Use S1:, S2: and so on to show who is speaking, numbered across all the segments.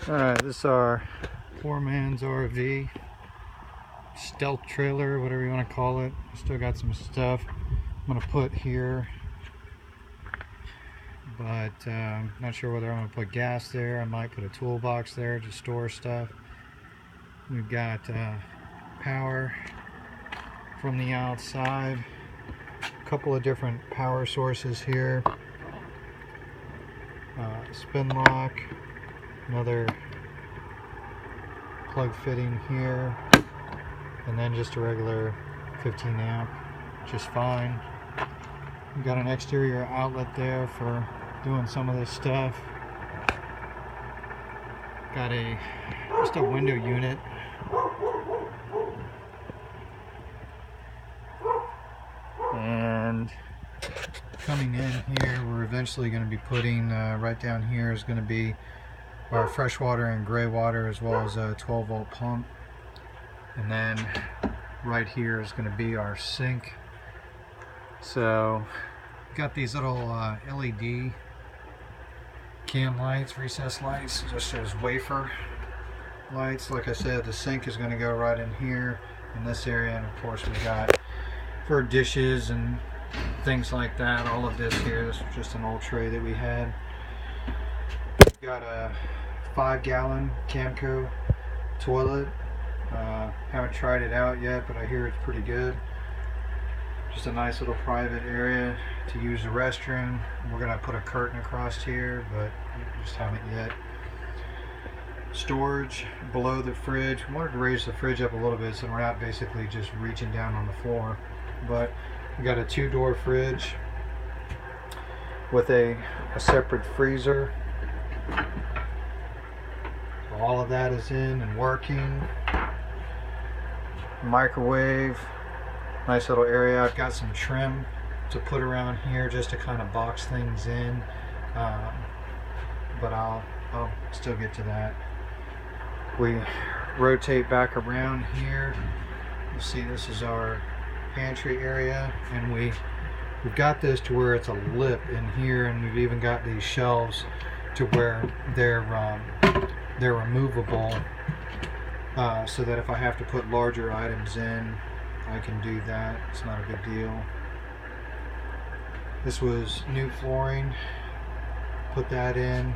S1: Alright, this is our poor man's RV, stealth trailer, whatever you want to call it. Still got some stuff I'm going to put here, but not sure whether I'm going to put gas there. I might put a toolbox there to store stuff. We've got power from the outside, a couple of different power sources here, spin lock, another plug fitting here, and then just a regular 15 amp, just fine. We've got an exterior outlet there for doing some of this stuff. Got just a window unit. And coming in here, we're eventually going to be putting, right down here is going to be our freshwater and gray water, as well as a 12-volt pump. And then right here is going to be our sink. So got these little LED can lights, recessed lights, just as wafer lights. Like I said, the sink is going to go right in here in this area, and of course we got for dishes and things like that. All of this here, this is just an old tray that we had. We've got a 5-gallon Camco toilet. Haven't tried it out yet, but I hear it's pretty good. Just a nice little private area to use the restroom. We're gonna put a curtain across here, but we just haven't yet. Storage below the fridge. We wanted to raise the fridge up a little bit so we're not basically just reaching down on the floor. But we got a 2-door fridge with a separate freezer. So all of that is in and working. Microwave, nice little area. I've got some trim to put around here just to kind of box things in, but I'll still get to that. We rotate back around here. You see, this is our pantry area, and we've got this to where it's a lip in here, and we've even got these shelves to where they're removable, so that if I have to put larger items in, I can do that. It's not a big deal. This was new flooring. Put that in.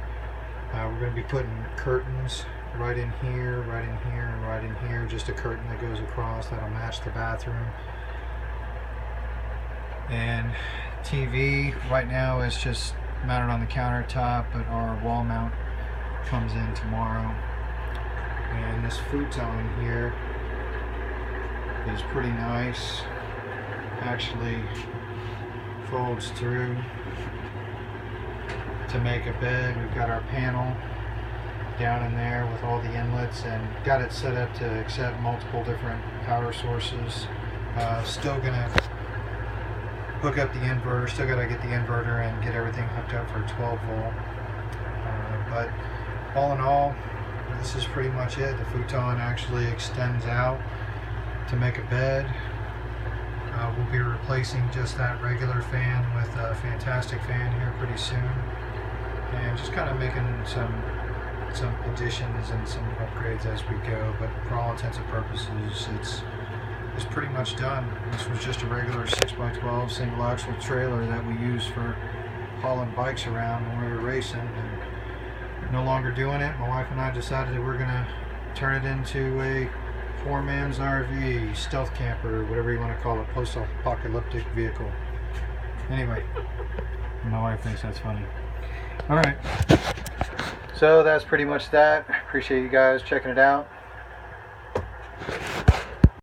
S1: We're going to be putting curtains right in here, right in here, and right in here. Just a curtain that goes across that'll match the bathroom. And TV right now is just mounted on the countertop, but our wall mount comes in tomorrow. And this futon here is pretty nice. Actually folds through to make a bed. We've got our panel down in there with all the inlets, and got it set up to accept multiple different power sources. Still gonna hook up the inverter. Still gotta get the inverter and get everything hooked up for 12 volt. But all in all, this is pretty much it. The futon actually extends out to make a bed. We'll be replacing just that regular fan with a fantastic fan here pretty soon, and just kind of making some additions and some upgrades as we go. But for all intents and purposes, it's pretty much done. This was just a regular 6x12 single axle trailer that we use for hauling bikes around when we were racing, and no longer doing it. My wife and I decided that we're gonna turn it into a poor man's RV, stealth camper, whatever you want to call it, post-apocalyptic vehicle. Anyway, my wife thinks that's funny. Alright, so that's pretty much that. Appreciate you guys checking it out.